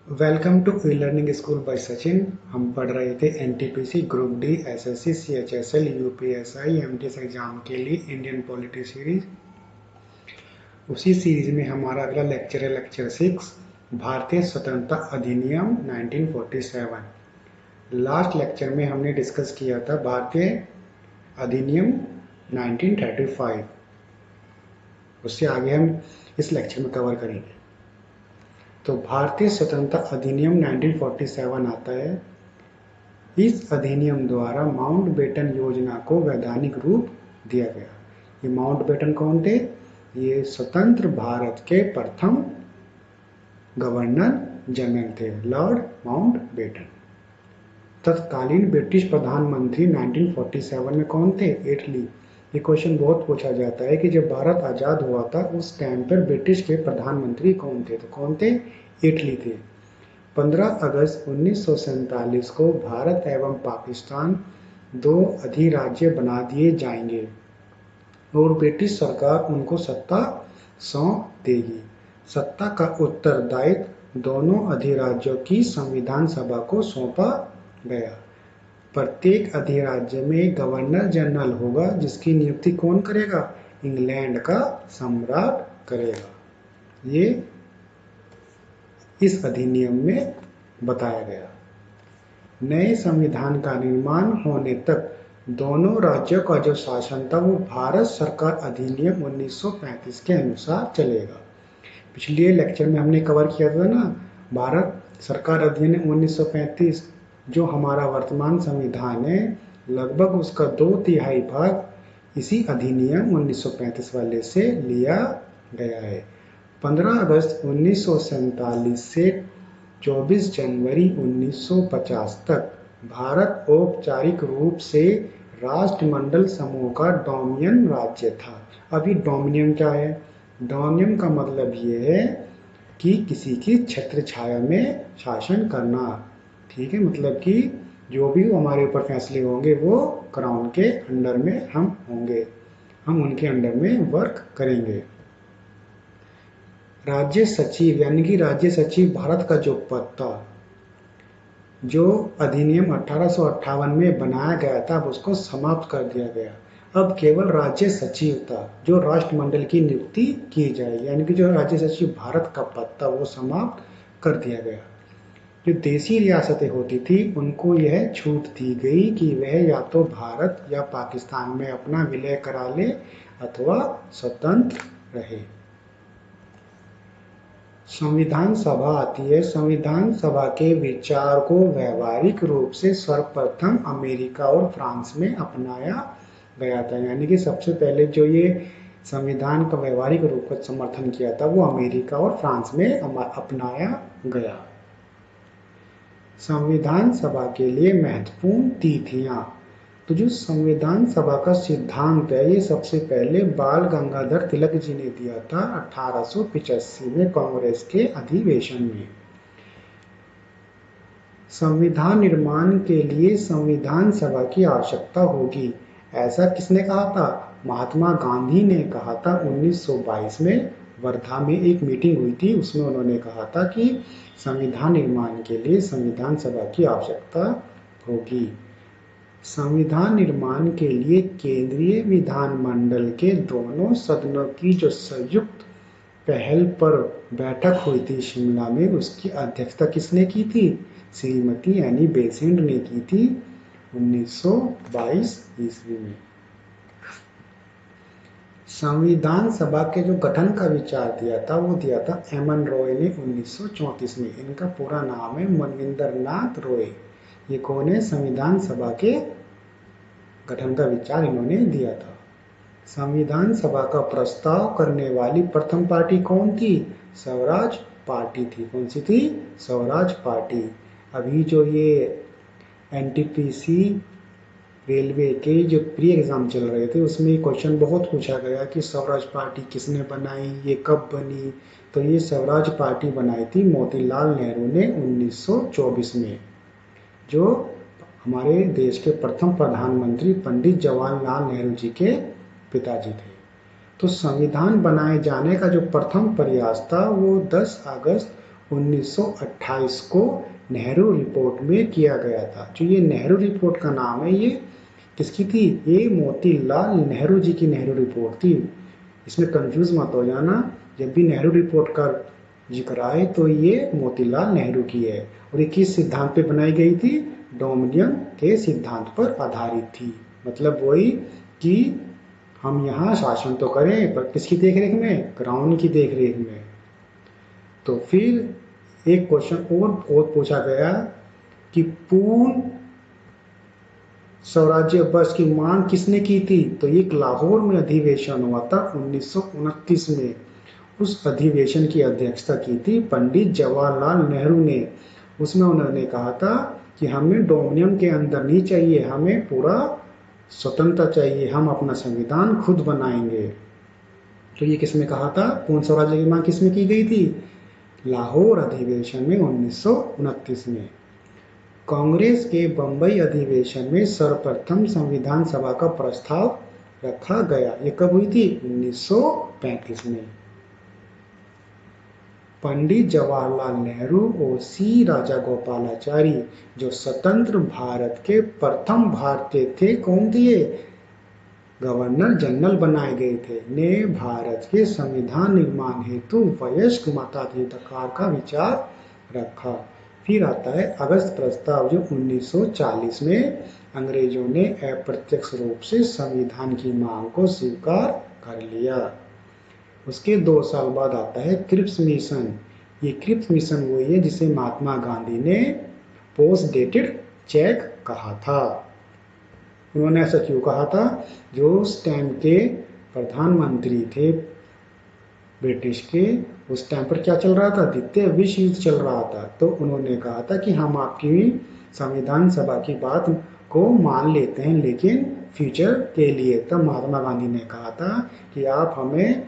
Welcome to E learning school by Sachin. हम पढ़ रहे थे NTPC group D SSC CHSL UPSI MTS exam के लिए इंडियन पॉलिटी सीरीज। उसी सीरीज में हमारा अगला लेक्चर है लेक्चर 6 भारतीय स्वतंत्रता अधिनियम 1947। लास्ट लेक्चर में हमने डिस्कस किया था भारतीय अधिनियम 1935। उससे आगे हम इस लेक्चर में कवर करेंगे। तो भारतीय स्वतंत्रता अधिनियम 1947 आता है। इस अधिनियम द्वारा माउंटबेटन योजना को वैधानिक रूप दिया गया। ये माउंटबेटन कौन थे? ये स्वतंत्र भारत के प्रथम गवर्नर जनरल थे, लॉर्ड माउंटबेटन। तत्कालीन ब्रिटिश प्रधानमंत्री 1947 में कौन थे? एटली। ये क्वेश्चन बहुत पूछा जाता है कि जब भारत आज़ाद हुआ था उस टाइम पर ब्रिटिश के प्रधानमंत्री कौन थे? तो कौन थे? एटली थे। 15 अगस्त 1947 को भारत एवं पाकिस्तान दो अधिराज्य बना दिए जाएंगे और ब्रिटिश सरकार उनको सत्ता सौंप देगी। सत्ता का उत्तरदायित्व दोनों अधिराज्यों की संविधान सभा को सौंपा गया। प्रत्येक अधिराज्य में गवर्नर जनरल होगा जिसकी नियुक्ति कौन करेगा? इंग्लैंड का सम्राट करेगा। ये इस अधिनियम में बताया गया। नए संविधान का निर्माण होने तक दोनों राज्यों का जो शासन था वो भारत सरकार अधिनियम 1935 के अनुसार चलेगा। पिछले लेक्चर में हमने कवर किया था ना, भारत सरकार अधिनियम 1935 जो हमारा वर्तमान संविधान है, लगभग उसका 2/3 भाग इसी अधिनियम 1935 वाले से लिया गया है। 15 अगस्त 1947 से 24 जनवरी 1950 तक भारत औपचारिक रूप से राष्ट्रमंडल समूह का डोमिनियन राज्य था। अभी डोमिनियन क्या है? डोमिनियन का मतलब ये है कि किसी की छत्र छाया में शासन करना। ठीक है, मतलब कि जो भी हमारे ऊपर फैसले होंगे वो क्राउन के अंडर में हम होंगे, हम उनके अंडर में वर्क करेंगे। राज्य सचिव यानी कि राज्य सचिव भारत का जो पद था, जो अधिनियम 1858 में बनाया गया था, अब उसको समाप्त कर दिया गया। अब केवल राज्य सचिव था जो राष्ट्रमंडल की नियुक्ति की जाएगी, यानी कि जो राज्य सचिव भारत का पद था वो समाप्त कर दिया गया। जो देशी रियासतें होती थी उनको यह छूट दी गई कि वह या तो भारत या पाकिस्तान में अपना विलय करा ले अथवा स्वतंत्र रहे। संविधान सभा आती है। संविधान सभा के विचार को व्यवहारिक रूप से सर्वप्रथम अमेरिका और फ्रांस में अपनाया गया था, यानी कि सबसे पहले जो ये संविधान का व्यवहारिक रूप का समर्थन किया था वो अमेरिका और फ्रांस में अपनाया गया। संविधान सभा के लिए महत्वपूर्ण तिथियां। तो जो संविधान सभा का सिद्धांत है ये सबसे पहले बाल गंगाधर तिलक जी ने दिया था 1885 में कांग्रेस के अधिवेशन में। संविधान निर्माण के लिए संविधान सभा की आवश्यकता होगी, ऐसा किसने कहा था? महात्मा गांधी ने कहा था 1922 में। वर्धा में एक मीटिंग हुई थी, उसमें उन्होंने कहा था कि संविधान निर्माण के लिए संविधान सभा की आवश्यकता होगी। संविधान निर्माण के लिए केंद्रीय विधानमंडल के दोनों सदनों की जो संयुक्त पहल पर बैठक हुई थी शिमला में, उसकी अध्यक्षता किसने की थी? श्रीमती एनी बेसेंट ने की थी 1922 ईस्वी में। संविधान सभा के जो गठन का विचार दिया था वो दिया था एमएन रॉय ने 1934 में। इनका पूरा नाम है मनविंदर नाथ रॉय। ये कौन है? संविधान सभा के गठन का विचार इन्होंने दिया था। संविधान सभा का प्रस्ताव करने वाली प्रथम पार्टी कौन थी? स्वराज पार्टी थी। कौन सी थी? स्वराज पार्टी। अभी जो ये एनटीपीसी रेलवे के जो प्री एग्जाम चल रहे थे उसमें क्वेश्चन बहुत पूछा गया कि स्वराज पार्टी किसने बनाई, ये कब बनी? तो ये स्वराज पार्टी बनाई थी मोतीलाल नेहरू ने 1924 में, जो हमारे देश के प्रथम प्रधानमंत्री पंडित जवाहरलाल नेहरू जी के पिताजी थे। तो संविधान बनाए जाने का जो प्रथम प्रयास था वो 10 अगस्त 1928 को नेहरू रिपोर्ट में किया गया था। जो ये नेहरू रिपोर्ट का नाम है, ये किसकी थी? ये मोतीलाल नेहरू जी की नेहरू रिपोर्ट थी। इसमें कंफ्यूज मत हो जाना, जब भी नेहरू रिपोर्ट का जिक्र आए तो ये मोतीलाल नेहरू की है। और ये किस सिद्धांत पे बनाई गई थी? डोमिनियन के सिद्धांत पर आधारित थी। मतलब वही कि हम यहाँ शासन तो करें पर किसकी देखरेख में? क्राउन की देखरेख में। तो फिर एक क्वेश्चन और पूछा गया कि पूर्ण स्वराज्य बस की मांग किसने की थी? तो एक लाहौर में अधिवेशन हुआ था 1929 में। उस अधिवेशन की अध्यक्षता की थी पंडित जवाहरलाल नेहरू ने। उसमें उन्होंने कहा था कि हमें डोमिनियन के अंदर नहीं चाहिए, हमें पूरा स्वतंत्रता चाहिए, हम अपना संविधान खुद बनाएंगे। तो ये किसने कहा था? पूर्ण स्वराज्य की मांग किसमें की गई थी? लाहौर अधिवेशन में 1929 में। कांग्रेस के बंबई अधिवेशन में सर्वप्रथम संविधान सभा का प्रस्ताव रखा गया। ये कब हुई थी? 1935 में। पंडित जवाहरलाल नेहरू और सी राजागोपालाचारी जो स्वतंत्र भारत के प्रथम भारतीय थे, कौन थे? गवर्नर जनरल बनाए गए थे, ने भारत के संविधान निर्माण हेतु वयस्क मताधिकार का विचार रखा। फिर आता है अगस्त प्रस्ताव, जो 1940 में अंग्रेजों ने अप्रत्यक्ष रूप से संविधान की मांग को स्वीकार कर लिया। उसके 2 साल बाद आता है क्रिप्स मिशन। ये क्रिप्स मिशन वही है जिसे महात्मा गांधी ने पोस्ट डेटेड चेक कहा था। उन्होंने ऐसा क्यों कहा था? जो उस टाइम के प्रधानमंत्री थे ब्रिटिश के, उस टाइम पर क्या चल रहा था? द्वितीय विश्व युद्ध चल रहा था। तो उन्होंने कहा था कि हम आपकी संविधान सभा की बात को मान लेते हैं, लेकिन फ्यूचर के लिए। तब महात्मा गांधी ने कहा था कि आप हमें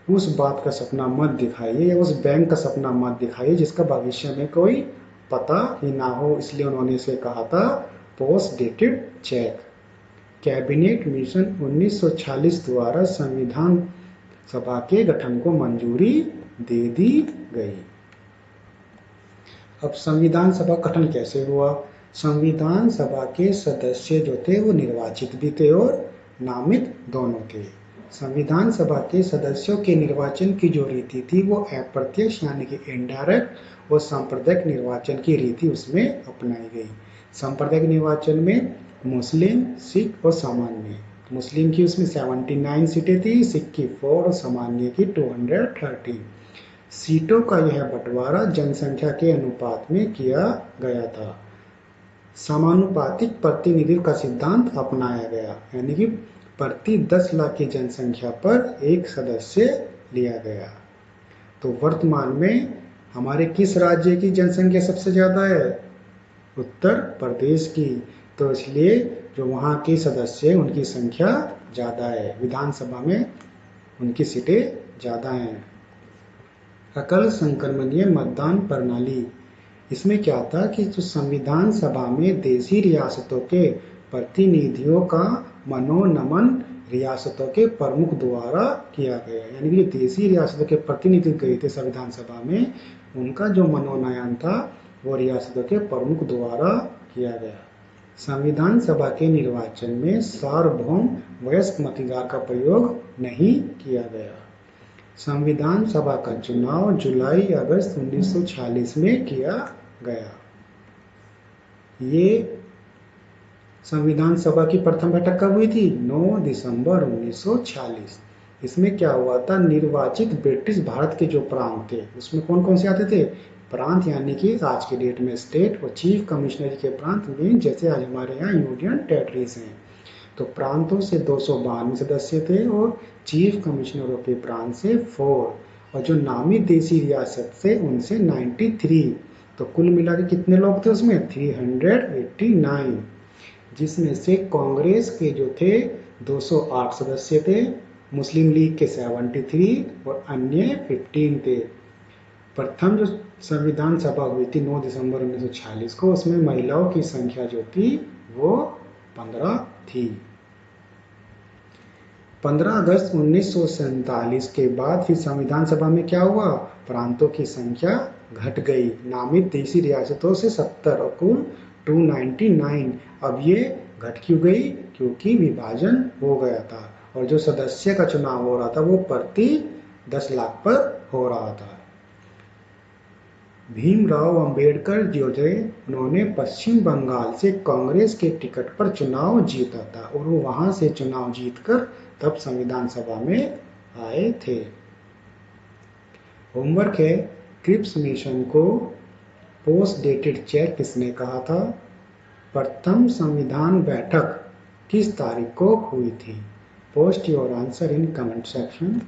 उस बात का सपना मत दिखाइए या उस बैंक का सपना मत दिखाइए जिसका भविष्य में कोई पता ही ना हो। इसलिए उन्होंने इसे कहा था post dated cheque. Cabinet mission 1946 द्वारा संविधान सभा के गठन को मंजूरी दे दी गई। अब संविधान सभा गठन कैसे हुआ? संविधान सभा के सदस्य जो थे वो निर्वाचित भी थे और नामित दोनों थे। संविधान सभा के सदस्यों के निर्वाचन की जो रीति थी वो अप्रत्यक्ष यानी कि इनडायरेक्ट और सांप्रदायिक निर्वाचन की रीति उसमें अपनाई गई। सांप्रदायिक निर्वाचन में मुस्लिम, सिख और सामान्य। मुस्लिम की उसमें 79 सीटें थी, सिख की 4 और सामान्य की 230। सीटों का यह बंटवारा जनसंख्या के अनुपात में किया गया था। समानुपातिक प्रतिनिधित्व का सिद्धांत अपनाया गया, यानी कि प्रति 10 लाख की जनसंख्या पर एक सदस्य लिया गया। तो वर्तमान में हमारे किस राज्य की जनसंख्या सबसे ज्यादा है? उत्तर प्रदेश की। तो इसलिए जो वहाँ के सदस्य हैं उनकी संख्या ज़्यादा है, विधानसभा में उनकी सीटें ज़्यादा हैं। एकल संक्रमणीय मतदान प्रणाली, इसमें क्या था कि जो संविधान सभा में देशी रियासतों के प्रतिनिधियों का मनोनमन रियासतों के प्रमुख द्वारा किया गया, यानी कि देशी रियासतों के प्रतिनिधि गए थे संविधान सभा में, उनका जो मनोनयन था वो रियासतों के प्रमुख द्वारा किया गया। संविधान सभा के निर्वाचन में सार्वभौम वयस्क मताधिकार का प्रयोग नहीं किया गया। संविधान सभा का चुनाव जुलाई अगस्त 1946 में किया गया। ये संविधान सभा की प्रथम बैठक कब हुई थी? 9 दिसंबर 1946। इसमें क्या हुआ था? निर्वाचित ब्रिटिश भारत के जो प्रांत थे उसमें कौन कौन से आते थे? प्रांत यानी कि आज के डेट में स्टेट और चीफ कमिश्नरी के प्रांत में, जैसे आज हमारे यहाँ यूनियन टेरिटरीज हैं। तो प्रांतों से 292 सदस्य थे और चीफ कमिश्नरों के प्रांत से 4 और जो नामित देशी रियासत से उनसे 93। तो कुल मिला के कितने लोग थे उसमें? 389, जिसमें से कांग्रेस के जो थे 208 सदस्य थे, मुस्लिम लीग के 73 और अन्य 15 थे। प्रथम जो संविधान सभा हुई थी 9 दिसंबर 1946 को, उसमें महिलाओं की संख्या जो थी वो 15 थी। 15 अगस्त 1947 के बाद फिर संविधान सभा में क्या हुआ? प्रांतों की संख्या घट गई, नामित देशी रियासतों से 70 और कुल 299। अब ये घट क्यों गई? क्योंकि विभाजन हो गया था और जो सदस्य का चुनाव हो रहा था वो प्रति 10 लाख पर हो रहा था। भीमराव अंबेडकर जो थे, उन्होंने पश्चिम बंगाल से कांग्रेस के टिकट पर चुनाव जीता था और वो वहां से चुनाव जीतकर तब संविधान सभा में आए थे। होमवर्क है, क्रिप्स मिशन को पोस्ट डेटेड चेक किसने कहा था? प्रथम संविधान बैठक किस तारीख को हुई थी? Post your answer in comment section.